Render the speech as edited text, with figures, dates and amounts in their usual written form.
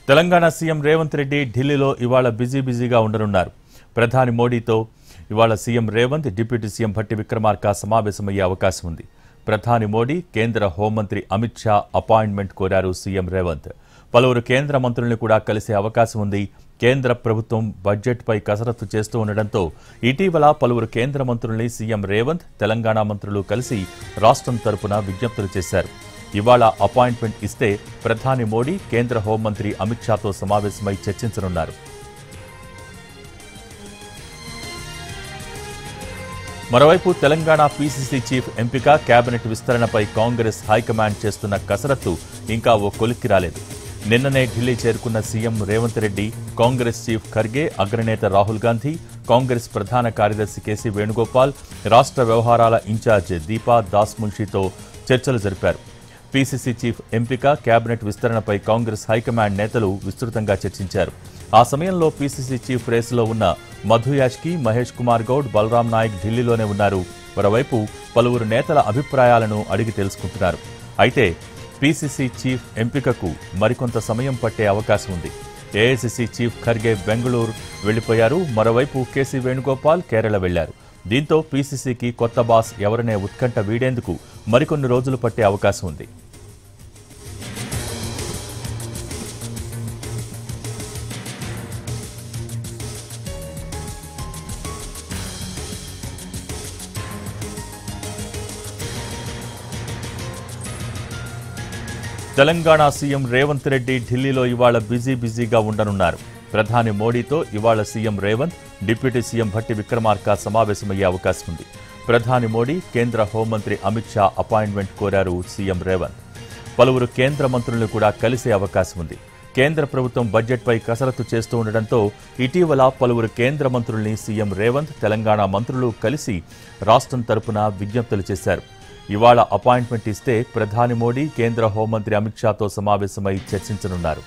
Telangana CM Revanth Reddy ఢిల్లీలో ఇవాళ బిజీగా ఉండనున్నారు. ప్రధాని మోడీతో ఇవాళ CM Revanth, deputy CM Bhatti Vikramarka సమావేశమయ్యే అవకాశం ఉంది. ప్రధాని మోడీ, కేంద్ర హోంమంత్రి అమిత్ షా అపాయింట్మెంట్ కోరారు సీఎం రేవంత్. పలువురు కేంద్ర మంత్రుల్ని కూడా కలిసే అవకాశం ఉంది. కేంద్ర ప్రభుత్వం బడ్జెట్పై కసరత్తు చేస్తూ ఉండడంతో ఇటీవల పలువురు కేంద్ర మంత్రుల్ని సీఎం రేవంత్, తెలంగాణ మంత్రులు కలిసి రాష్ట్రం తరపున విజ్ఞప్తులు చేశారు. ఇవాళ అపాయింట్మెంట్ ఇస్తే ప్రధాని మోడీ, కేంద్ర హోంమంత్రి అమిత్ షాతో సమావేశమై చర్చించనున్నారు. మరోవైపు తెలంగాణ పీసీసీ చీఫ్ ఎంపిక, కేబినెట్ విస్తరణపై కాంగ్రెస్ హైకమాండ్ చేస్తున్న కసరత్తు ఇంకా ఓ కొలిక్కి రాలేదు. నిన్ననే ఢిల్లీ చేరుకున్న సీఎం రేవంత్ రెడ్డి, కాంగ్రెస్ చీఫ్ ఖర్గే, అగ్రనేత రాహుల్ గాంధీ, కాంగ్రెస్ ప్రధాన కార్యదర్శి కేసీ వేణుగోపాల్, రాష్ట్ర వ్యవహారాల ఇన్ఛార్జ్ దీపా దాస్మున్షితో చర్చలు జరిపారు. పీసీసీ చీఫ్ ఎంపిక, కేబినెట్ విస్తరణపై కాంగ్రెస్ హైకమాండ్ నేతలు విస్తృతంగా చర్చించారు. ఆ సమయంలో పీసీసీ చీఫ్ రేసులో ఉన్న మధు యాష్కి, మహేష్ కుమార్ గౌడ్, బలరాం నాయక్ ఢిల్లీలోనే ఉన్నారు. మరోవైపు పలువురు నేతల అభిప్రాయాలను అడిగి తెలుసుకుంటున్నారు. అయితే పీసీసీ చీఫ్ ఎంపికకు మరికొంత సమయం పట్టే అవకాశం ఉంది. ఏఐసీసీ చీఫ్ ఖర్గే బెంగళూరు వెళ్లిపోయారు. మరోవైపు కేసీ వేణుగోపాల్ కేరళ వెళ్లారు. దీంతో పీసీసీకి కొత్త బాస్ ఎవరనే ఉత్కంఠ వీడేందుకు మరికొన్ని రోజులు పట్టే అవకాశం ఉంది. తెలంగాణ సీఎం రేవంత్ రెడ్డి ఢిల్లీలో ఇవాళ బిజీగా ఉండనున్నారు. ప్రధాని మోడీతో ఇవాళ CM Revanth, deputy CM Bhatti Vikramarka సమావేశమయ్యే అవకాశం ఉంది. ప్రధాని మోడీ, కేంద్ర హోంమంత్రి అమిత్ షా అపాయింట్మెంట్ కోరారు సీఎం రేవంత్. పలువురు కేంద్ర మంత్రులను కూడా కలిసే అవకాశం ఉంది. కేంద్ర ప్రభుత్వం బడ్జెట్పై కసరత్తు చేస్తూ ఉండడంతో ఇటీవల పలువురు కేంద్ర మంత్రుల్ని సీఎం రేవంత్, తెలంగాణ మంత్రులు కలిసి రాష్ట్రం తరపున విజ్ఞప్తులు చేశారు. ఇవాళ అపాయింట్మెంట్ ఇస్తే ప్రధాని మోడీ, కేంద్ర హోంమంత్రి అమిత్ షాతో సమావేశమై చర్చించనున్నారు.